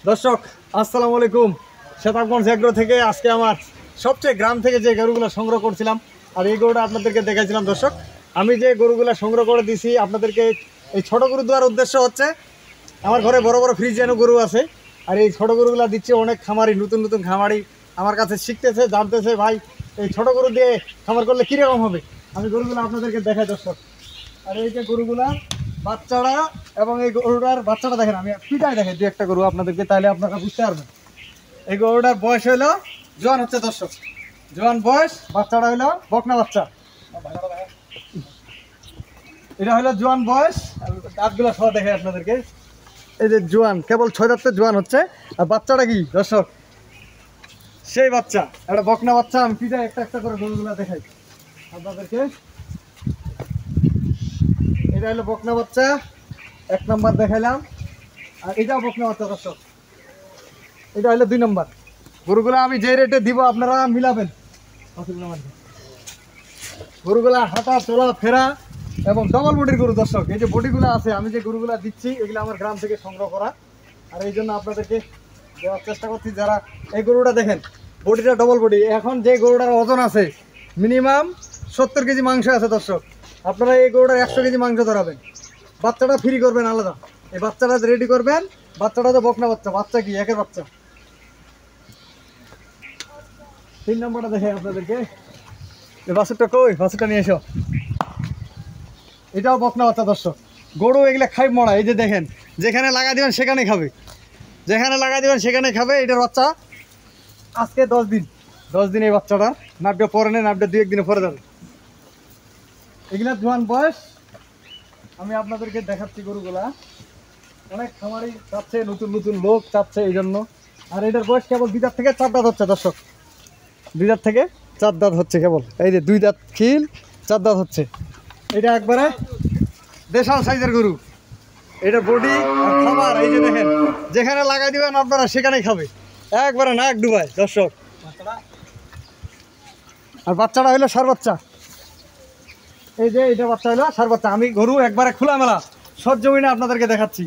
দর্শক আসসালামু আলাইকুম। শেতাবগঞ্জ এগ্রো থেকে আজকে আমার সবচেয়ে গ্রাম থেকে যে গরুগুলো সংগ্রহ করছিলাম আর এই গরুটা আপনাদেরকে দেখাইছিলাম। দর্শক, আমি যে গরুগুলো সংগ্রহ করে দিছি আপনাদেরকে, এই ছোটো গরু দেওয়ার উদ্দেশ্য হচ্ছে আমার ঘরে বড় বড় ফ্রিজিয়ানো গরু আছে, আর এই ছোটো গরুগুলো দিচ্ছে অনেক খামারি, নতুন নতুন খামারি আমার কাছে শিখতেছে, জানতেছে ভাই এই ছোটো গরু দিয়ে খামার করলে কীরকম হবে। আমি গরুগুলো আপনাদেরকে দেখাই দর্শক। আর এই যে গরুগুলা বাচ্চারা এবং এই গরুটার বাচ্চাটা দেখেন, আমি পিটাই দেখে দু একটা গরু আপনাদেরকে, তাহলে আপনারা বুঝতে পারবেন। এই গরুটার বয়স হইলো জোয়ান হচ্ছে দর্শক, জোয়ান বয়স। বাচ্চাটা হইলো বকনা বাচ্চা, এটা হইলো জোয়ান বয়স। দাঁতগুলো সহ দেখে আপনাদেরকে, এই যে জোয়ান, কেবল 6 দাঁতে জোয়ান হচ্ছে। আর বাচ্চাটা কি দর্শক, সেই বাচ্চা, একটা বকনা বাচ্চা। আমি পিটাই একটা একটা করে গরুগুলো দেখাই আপনাদেরকে। এটা হলো বকনা বাচ্চা, 1 নম্বর দেখাইলাম। আর এটাও বকনা বাচ্চা দর্শক, এটা হলো 2 নম্বর। গরুগুলো আমি যে রেটে দিব আপনারা মিলাবেন। গরুগুলা হাঁটা চলা ফেরা এবং ডবল বডির গরু দর্শক। এই যে বডিগুলো আছে, আমি যে গরুগুলা দিচ্ছি এগুলো আমার গ্রাম থেকে সংগ্রহ করা, আর এই জন্য আপনাদেরকে দেওয়ার চেষ্টা করছি। যারা এই গরুটা দেখেন, বডিটা ডবল বডি। এখন যে গরুটার ওজন আছে মিনিমাম 70 কেজি মাংস আছে দর্শক, আপনারা এই গরুটার 100 কেজি মাংস ধরাবেন। বাচ্চাটা ফ্রি করবেন আলাদা, এই বাচ্চাটা রেডি করবেন। বাচ্চাটা তো বকনা বাচ্চা, বাচ্চা কি একের বাচ্চা। 3 নম্বরটা দেখে আপনাদেরকে, বাছুরটা কই, বাছুরটা নিয়ে এসো। এটাও বকনা বাচ্চা দর্শক। গরু এগুলা খাই মরা, এই যে দেখেন, যেখানে লাগা দিবেন সেখানে খাবে, যেখানে লাগা দিবেন সেখানে খাবে। এটার বাচ্চা আজকে 10 দিন এই বাচ্চাটার। নাবটা পরে নেই, নাবটা 2-1 দিনে পরে যাবে। এগুলা জোয়ান বয়স আমি আপনাদেরকে দেখাচ্ছি। গরুগুলা অনেক খামারি চাচ্ছে, নতুন নতুন লোক চাচ্ছে এই জন্য। আর এটার বয়স কেবল 2 দাঁত থেকে 4 দাঁত হচ্ছে দর্শক, 2 দাঁত থেকে 4 দাঁত হচ্ছে কেবল। এই যে 2 দাঁত খিল, 4 দাঁত হচ্ছে। এটা একবারে দেশাল সাইজের গরু। এটার বডি আর খাবার এই যে দেখেন, যেখানে লাগাই দিবেন আপনারা সেখানেই খাবে, একবারে নাক ডুবায় দর্শক। আর বাচ্চাটা হইলো সার বাচ্চা, এই যে এটা বাচ্চা হইলো সার বাচ্চা। আমি গরু একবারে খোলামেলা সরজমিনে আপনাদেরকে দেখাচ্ছি,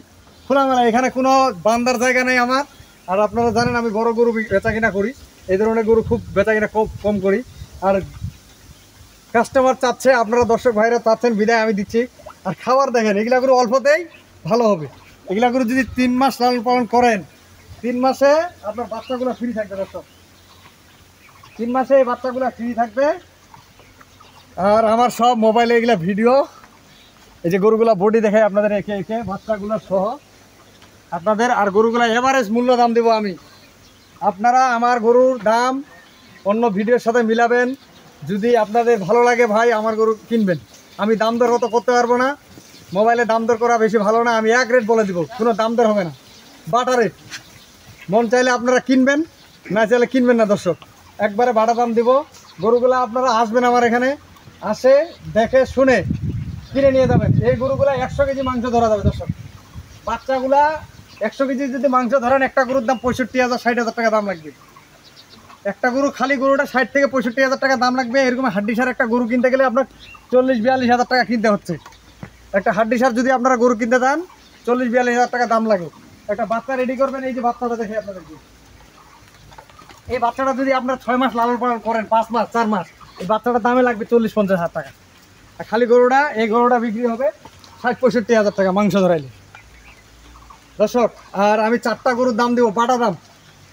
খোলামেলা। এখানে কোনো বান্দার জায়গা নেই আমার। আর আপনারা জানেন আমি বড় গরু বেচা কিনা করি, এই ধরনের গরু খুব বেচা কিনা কম করি। আর কাস্টমার চাচ্ছে, আপনারা দর্শক ভাইরা চাচ্ছেন বিদায় আমি দিচ্ছি। আর খাবার দেখেন, এগুলা গরু অল্পতেই ভালো হবে। এগুলা গরু যদি 3 মাস লালন পালন করেন, 3 মাসে আপনার বাচ্চাগুলো ফ্রি থাকবে দর্শক, 3 মাসে এই বাচ্চাগুলো ফ্রি থাকবে। আর আমার সব মোবাইলে এগুলা ভিডিও, এই যে গরুগুলা বডি দেখায় আপনাদের একে একে বাচ্চাগুলো সহ আপনাদের। আর গরুগুলা এভারেজ মূল্য দাম দেবো আমি, আপনারা আমার গরুর দাম অন্য ভিডিওর সাথে মিলাবেন। যদি আপনাদের ভালো লাগে ভাই আমার গরু কিনবেন। আমি দাম দর কত করতে পারবো না, মোবাইলে দাম দর করা বেশি ভালো না। আমি এক রেট বলে দিব, কোনো দাম দর হবে না, বাটা রেট। মন চাইলে আপনারা কিনবেন, না চাইলে কিনবেন না দর্শক, একবারে বাটা দাম দিব। গরুগুলা আপনারা আসবেন আমার এখানে, আসে দেখে শুনে কিনে নিয়ে যাবেন। এই গরুগুলা 100 কেজি মাংস ধরা যাবে দর্শক। বাচ্চাগুলা 100 কেজি যদি মাংস ধরেন, একটা গরুর দাম 65,000 60,000 টাকা দাম লাগবে। একটা গরু, খালি গরুটা 60 থেকে 65,000 টাকা দাম লাগবে। এরকম হাড্ডিসার একটা গরু কিনতে গেলে আপনার 40-42 হাজার টাকা কিনতে হচ্ছে। একটা হাড্ডিসার যদি আপনারা গরু কিনতে চান 40-42 হাজার টাকা দাম লাগে। একটা বাচ্চা রেডি করবেন, এই যে বাচ্চাটা দেখে আপনাদেরকে, এই বাচ্চাটা যদি আপনার 6 মাস লালন পালন করেন, 5 মাস 4 মাস, এই বাচ্চাটার দামে লাগবে 40-50 হাজার টাকা। আর খালি গরুটা, এই গরুটা বিক্রি হবে 60-65 হাজার টাকা মাংস ধরাইলে দর্শক। আর আমি 4টা গরুর দাম দেবো বাটা দাম,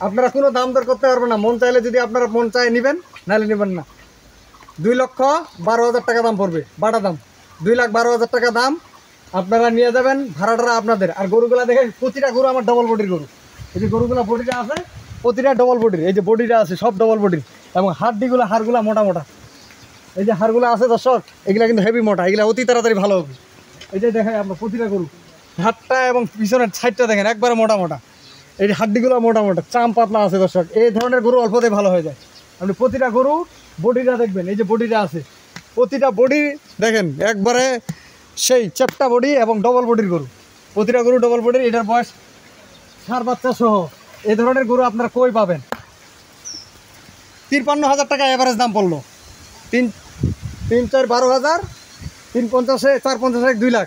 আপনারা কোনো দাম দর করতে পারবেন না। মন চাইলে যদি আপনারা মন চায় নেবেন, নাহলে নেবেন না। 2,12,000 টাকা দাম পড়বে বাটা দাম, 2,12,000 টাকা দাম। আপনারা নিয়ে যাবেন, ভাড়াটা আপনাদের। আর গরুগুলা দেখেন, প্রতিটা গরু আমার ডবল বডির গরু। এই যে গরুগুলা বডিটা আছে প্রতিটা ডবল বডির, এই যে বডিটা আছে সব ডবল বডির। এবং হাড়গুলা মোটা মোটা, এই যে হাড়গুলো আছে দর্শক, এগুলা কিন্তু হেভি মোটা, এগুলা অতি তাড়াতাড়ি ভালো হবে। এই যে দেখেন আপনার প্রতিটা গরু, হাতটা এবং পিছনের সাইডটা দেখেন একবারে মোটা মোটা, এই যে হাড্ডিগুলো মোটা মোটা, চাম পাতলা আছে দর্শক। এই ধরনের গরু অল্পতে ভালো হয়ে যায়। আপনি প্রতিটা গরু বডিটা দেখবেন, এই যে বডিটা আছে, প্রতিটা বডি দেখেন একবারে সেই চ্যাপটা বডি এবং ডবল বডির গরু। প্রতিটা গরু ডবল বডির। এটার বয়স সার বাচ্চা সহ। এই ধরনের গরু আপনারা কই পাবেন? 53,000 টাকা এভারেজ দাম পড়লো। 3-4-12,000, 3-50-4-50 2 লাখ।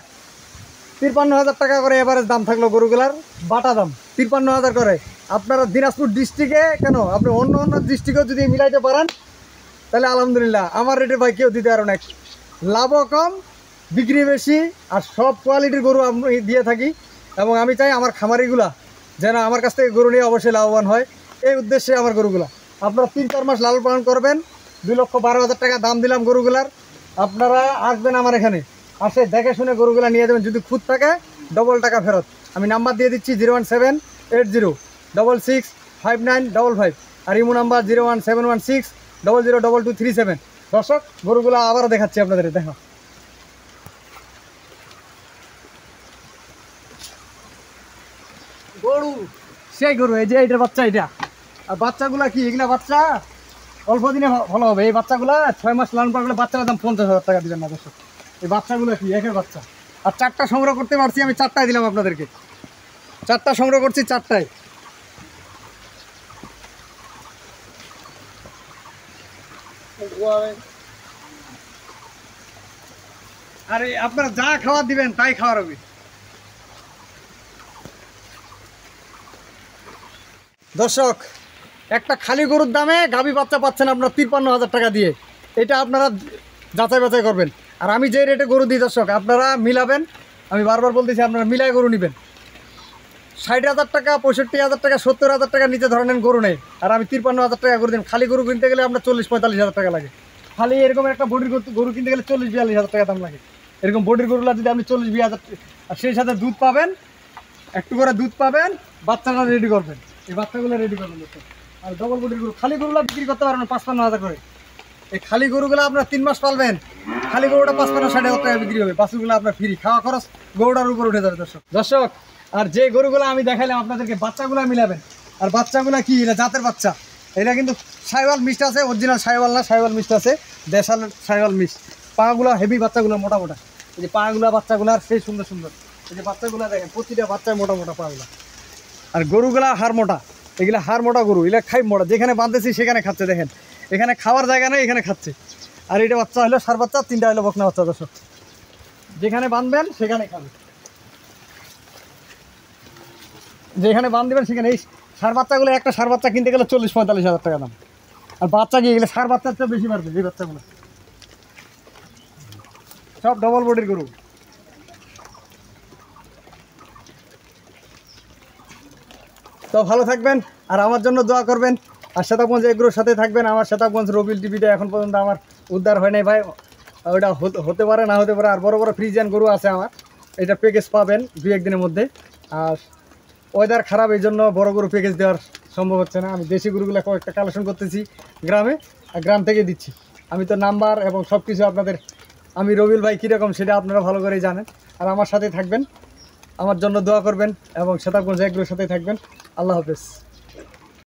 53,000 টাকা করে এভারেজ দাম থাকলো গরুগুলার, বাটা দাম 53,000 করে। আপনারা দিনাজপুর ডিস্ট্রিক্টে কেন, আপনি অন্য অন্য ডিস্ট্রিক্টেও যদি মিলাইতে পারেন তাহলে আলহামদুলিল্লাহ। আমার রেটে ভাই কেউ দিতে পারো না, লাভও কম, বিক্রি বেশি, আর সব কোয়ালিটির গরু আমি দিয়ে থাকি। এবং আমি চাই আমার খামারিগুলা যেন আমার কাছ থেকে গরু নিয়ে অবশ্যই লাভবান হয়, এই উদ্দেশ্যে আমার গরুগুলা। আপনারা 3-4 মাস লালন পালন করবেন, 2,12,000 টাকা দাম দিলাম গরুগুলার। আপনারা আসবেন আমার এখানে, আসে দেখে শুনে গরুগুলা নিয়ে যাবেন। যদি খুদ থাকে ডবল টাকা ফেরত। আমি নাম্বার দিয়ে দিচ্ছি 01780665955, আর ইমো নাম্বার 01716002237। দর্শক, গরুগুলা আবারও দেখাচ্ছি আপনাদের, দেখো গরু, সেই গরু, এই যে এইটার বাচ্চা, এটা। আর বাচ্চাগুলা কি, এগুলা বাচ্চা অল্প দিনে ভালো হবে। এই বাচ্চাগুলা 6 মাস লালন পালন করলে বাচ্চার দাম 50,000 টাকা দিবেন না দর্শক। এই বাচ্চাগুলো কি একের বাচ্চা। আর 4টা সংগ্রহ করতে পারছি আমি, 4টায় দিলাম আপনাদেরকে। 4টা সংগ্রহ করছি, 4টায়। আরে আপনারা যা খাওয়ার দিবেন তাই খাওয়ার হবে। দর্শক, একটা খালি গরুর দামে গাভী বাচ্চা পাচ্ছেন আপনারা 53,000 টাকা দিয়ে। এটা আপনারা যাচাই বাছাই করবেন। আর আমি যে রেটে গরু দিই দর্শক, আপনারা মিলাবেন। আমি বারবার বলতেছি, আপনারা মিলায় গরু নেবেন। 60,000 টাকা, 65,000 টাকা, 70,000 টাকা নিচে ধরনের গরু নেই। আর আমি 53,000 টাকা করে দিন। খালি গরু কিনতে গেলে আপনার 40-45,000 টাকা লাগে। খালি এরকম একটা বডির গরু কিনতে গেলে 40-42,000 টাকা দাম লাগে। এরকম বডির গরুলা যদি আপনি 40-42,000, আর সেই সাথে দুধ পাবেন, একটু করে দুধ পাবেন, বাচ্চাটা রেডি করবেন। এই বাচ্চাগুলো রেডি করবেন দর্শক। আর ডবল বডির গরু খালি গরুগুলো বিক্রি করতে পারবেন 55,000 করে। এই খালি গরুগুলো আপনার 3 মাস পালবেন, খালি গরুটা 55-60,000 টাকা বিক্রি হবে। বাছুরগুলো আপনার ফ্রি, খাওয়া খরচ গরুটার উপর উঠে যাবে দর্শক। আর যে গরুগুলো আমি দেখাইলাম আপনাদেরকে, বাচ্চাগুলো মিলাবেন। আর বাচ্চাগুলো কি, এটা জাতের বাচ্চা। এটা কিন্তু সাইওয়াল মিক্সড আছে, অরিজিনাল সাইওয়াল না, সাইওয়াল মিক্সড আছে, দেশাল সাইওয়াল মিক্সড। পাগুলো হেভি, বাচ্চাগুলো মোটা মোটা। এই যে পাগুলা বাচ্চাগুলো সেই সুন্দর সুন্দর। এই যে বাচ্চাগুলো দেখেন, প্রতিটা বাচ্চায় মোটা মোটা পাগুলা। আর গরুগুলা হাড় মোটা, এগুলা হাড় মোটা গরু, এগুলা খাই মোটা। যেখানে বাঁধতেছি সেখানে খাচ্ছে, দেখেন এখানে খাওয়ার জায়গা নেই, এখানে খাচ্ছে। আর এটা বাচ্চা হলো ষাঁড় বাচ্চা, 3টা হলো বকনা বাচ্চা দর্শক। যেখানে বাঁধবেন সেখানে খাবে, যেখানে বাঁধ দেবেন সেখানে। এই ষাঁড় বাচ্চাগুলো, একটা ষাঁড় বাচ্চা কিনতে গেলে 40-45,000 টাকা দাম। আর বাচ্চা গিয়ে গেলে ষাঁড় বাচ্চার চেয়ে বেশি বাড়বে এই বাচ্চাগুলো। সব ডবল বডির গরু। তো ভালো থাকবেন, আর আমার জন্য দোয়া করবেন। আর শ্বেতাবগঞ্জ এগুলোর সাথে থাকবেন। আমার শ্বেতাবগঞ্জ রবিল টিভিতে এখন পর্যন্ত আমার উদ্ধার হয় নাই ভাই, ওটা হতে পারে না হতে পারে। আর বড় বড় ফ্রিজিয়ান গরু আছে আমার, এটা প্যাকেজ পাবেন 2-1 দিনের মধ্যে। আর ওয়েদার খারাপ, এই জন্য বড় গরু প্যাকেজ দেওয়ার সম্ভব হচ্ছে না। আমি দেশি গরুগুলো কয়েকটা কালেকশন করতেছি গ্রামে, আর গ্রাম থেকে দিচ্ছি। আমি তো নাম্বার এবং সব কিছু আপনাদের, আমি রবিল ভাই কীরকম সেটা আপনারা ভালো করেই জানেন। আর আমার সাথে থাকবেন, আমার জন্য দোয়া করবেন, এবং শ্বেতাবগঞ্জ এগুলোর সাথে থাকবেন। আল্লাহ হাফেজ।